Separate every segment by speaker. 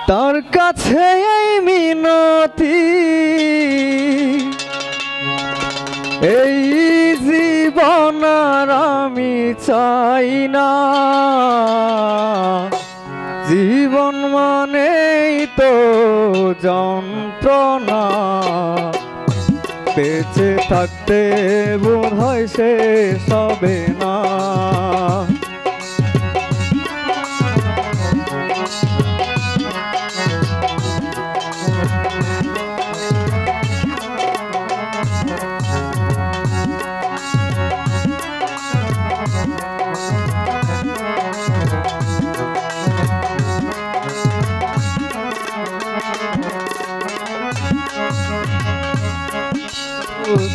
Speaker 1: তার কাছে এই মিনতি, এই জীবন আর আমি চাই না। জীবন মানেই তো যন্ত্রণা, বেঁচে থাকতে বোধ হয় শেষ হবে না।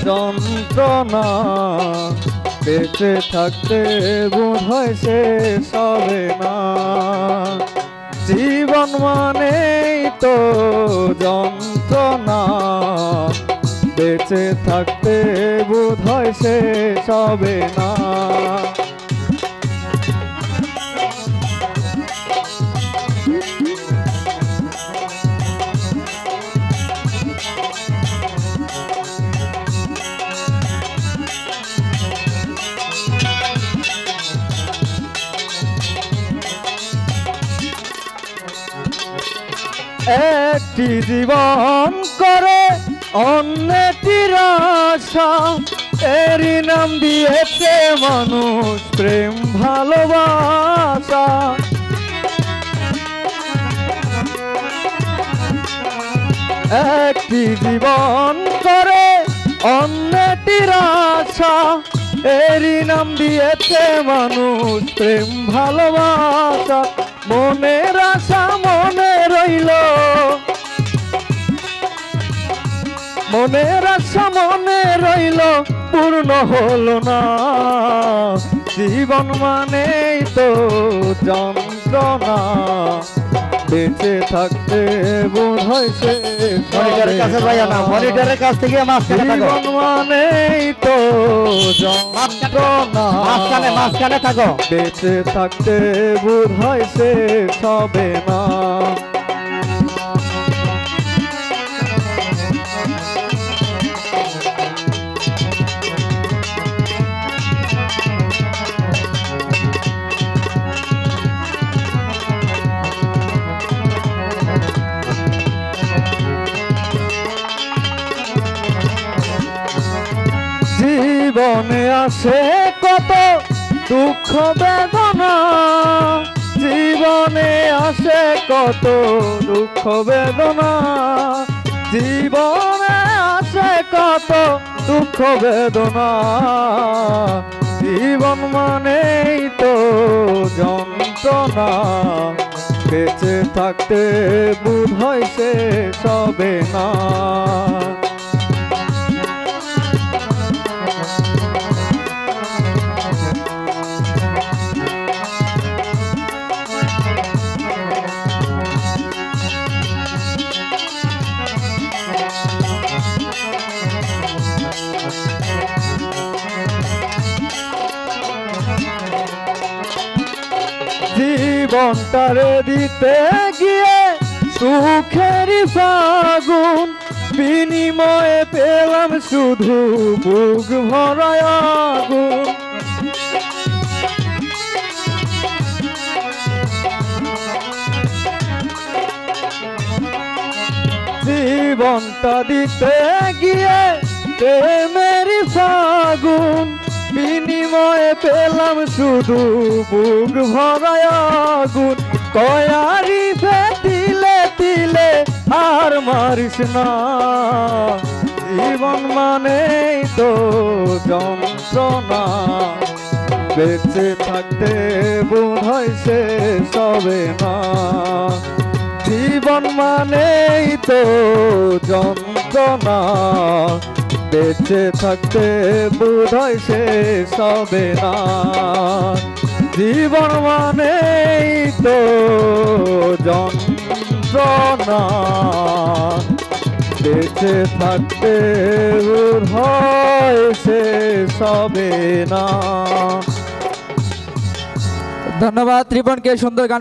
Speaker 1: যন্ত্রণা, বেঁচে থাকতে বোধ হয় শেষ হবে না। জীবন মানেই তো যন্ত্রণা, বেঁচে থাকতে বোধ হয় শেষ হবে না। একটি জীবন করে অন্যটির আশা, এরই নাম দিয়েছে মানুষ প্রেম ভালোবাসা। একটি জীবন করে অন্যটির আশা, এরই নাম দিয়েছে মানুষ প্রেম ভালোবাসা। মনের আশা মনে রইল, মনের আশা মনে রইল, পূর্ণ হলো না। জীবন মানেই তো যন্ত্রণা, বেঁচে থাকতে বোধ হয় শেষ হবে না।
Speaker 2: মনিটরের কাছ থেকে
Speaker 1: জীবন মানেই তো যন্ত্রণা,
Speaker 2: মাঝখানে থাকো।
Speaker 1: বেঁচে থাকতে বোধ হয় শেষ হবে না। জীবনে আসে কত দুঃখ বেদনা, জীবনে আসে কত দুঃখ বেদনা, জীবনে আসে কত দুঃখ বেদনা। জীবন মানেই তো যন্ত্রণা, বেঁচে থাকতে বোধ হয় শেষ হবে না। জীবনটারে দিতে গিয়ে সুখের ফাগুন, বিনিময়ে পেলাম শুধু বুক ভরা আগুন। জীবনটা দিতে গিয়ে প্রেমের ফাগুন, বিনিময়ে পেলাম শুধু বুক ভরা আগুন। কয়ারি তিলে তিলে আর মারিস না, জীবন মানেই তো যন্ত্রণা, বেঁচে থাকতে বোধ হয় শেষ হবে না। জীবন মানেই তো যন্ত্রণা, বেঁচে থাকতে বোধ হয় শেষ হবে না। জীবন মানেই তো যন্ত্রণা, বেঁচে থাকতে বোধ হয় শেষ হবে না।
Speaker 2: ধন্যবাদ ত্রিভুবনকে সুন্দর গান।